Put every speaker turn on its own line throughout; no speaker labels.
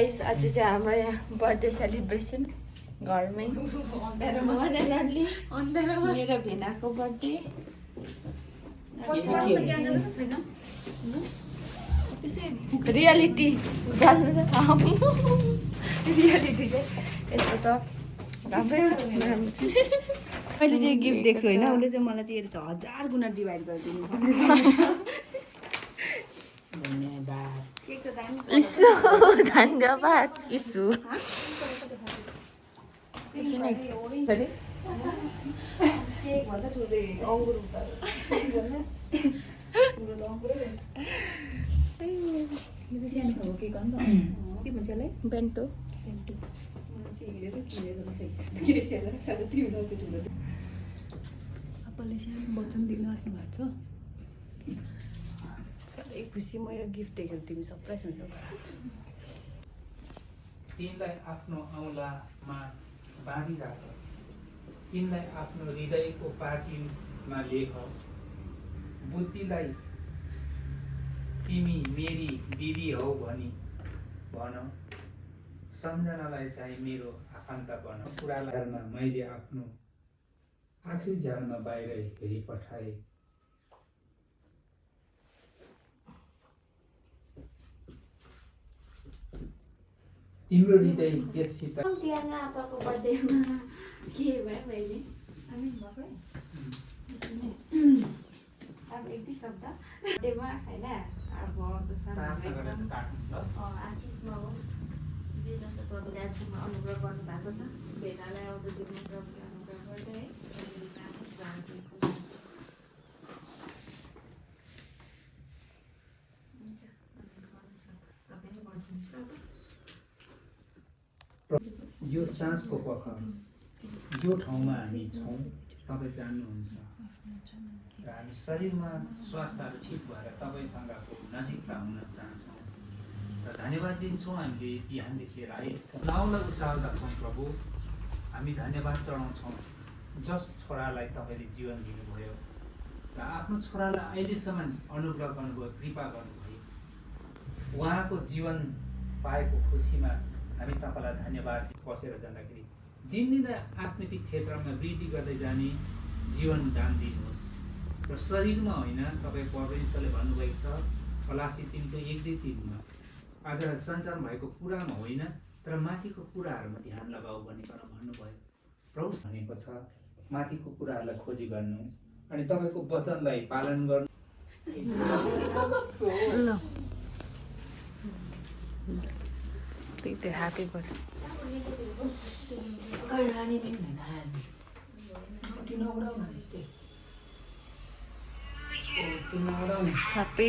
guys आज चाहिँ हाम्रो यहाँ बर्थडे सेलिब्रेसन घरमै मेरो भेनाको बर्थडे रियालिटी रियालिटी चाहिँ यस्तो छ राम्रै छ
मैले चाहिँ गिफ्ट दिएको छु होइन उसले चाहिँ मलाई चाहिँ 1000 गुणा डिभाइड गरिदिनु
इसु धन्यवाद इसु
के भन्छ यसलाई
बेन्टो
आप्पाले चाहिँ वचन दिनु आँट्नु भएको छ साह्रै खुसी मैले गिफ्ट दिएको तिमी सरप्राइज हुन्छ
तिनलाई आफ्नो औँलामा बाँधिराख तिनलाई आफ्नो हृदयको पार्टीमा लेख बुद्धिलाई तिमी मेरी दिदी हौ भनी भन सम्झनालाई चाहिँ मेरो आफन्त बन कुरालाई मैले आफ्नो आखिरी झ्यालमा बाहिर हेरी पठाए तिम्रो हृदय त्यससित
तिहारमा आप्पाको बर्थडेमा के भयो मैले अब एक दुई शब्द बर्थडेमा होइन अब आशिषमा होस् जे जस्तो प्रभुले आजसम्म अनुग्रह गर्नुभएको छ भेनालाई आउँदो दिनमा प्रभुले अनुग्रह गर्दै है आशिष
यो साँझको पख जो ठाउँमा हामी छौँ तपाईँ जान्नुहुन्छ र हामी शरीरमा स्वास्थ्यहरू ठिक भएर तपाईँसँगको नजिकता हुन चाहन्छौँ र धन्यवाद दिन्छौँ हामीले यहाँदेखि लिएर आइसक्छ नाउँलाई उचाल्दछौँ प्रभु हामी धन्यवाद चढाउँछौँ जस छोरालाई तपाईँले जीवन दिनुभयो र आफ्नो छोरालाई अहिलेसम्म अनुग्रह गर्नुभयो कृपा गर्नुभयो उहाँको जीवन पाएको खुसीमा हामी तपाईँलाई धन्यवाद बसेर जाँदाखेरि दिनदिनै आत्मिक क्षेत्रमा वृद्धि गर्दै जाने जीवन दान दिनुहोस् र शरीरमा होइन तपाईँ परमेश्वरले भन्नुभएको छ कलासी 3:1-3 आज सञ्चार भएको कुरामा होइन तर माथिको कुराहरूमा ध्यान लगाऊ भन्ने कुरा भन्नुभयो प्रभु भनेको छ माथिको कुराहरूलाई खोजी गर्नु अनि तपाईँको वचनलाई पालन गर्नु
त्यो ह्यापी बर्थडे ह्यापी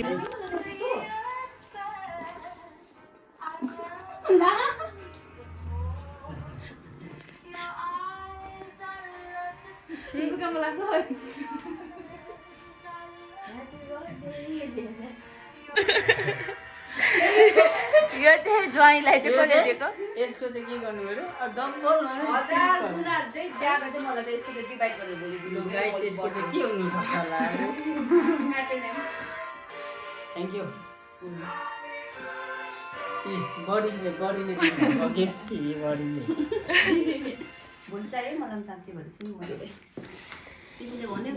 यो चाहिँ ज्वाइँलाई चाहिँ कसले दिएको
यसको चाहिँ के गर्नु पर्यो डबल
1000 गुणा चाहिँ ज्यादा चाहिँ मलाई चाहिँ यसको चाहिँ डिभाइड गरेर बोलिदिनु
गाइस यसको चाहिँ के हुनु सक्छ होला थ्यांक यू बडीले गिफ्ट बडीले
भन्छ है मलाई साँच्चै भन्छु मैले तिमीले भन्यो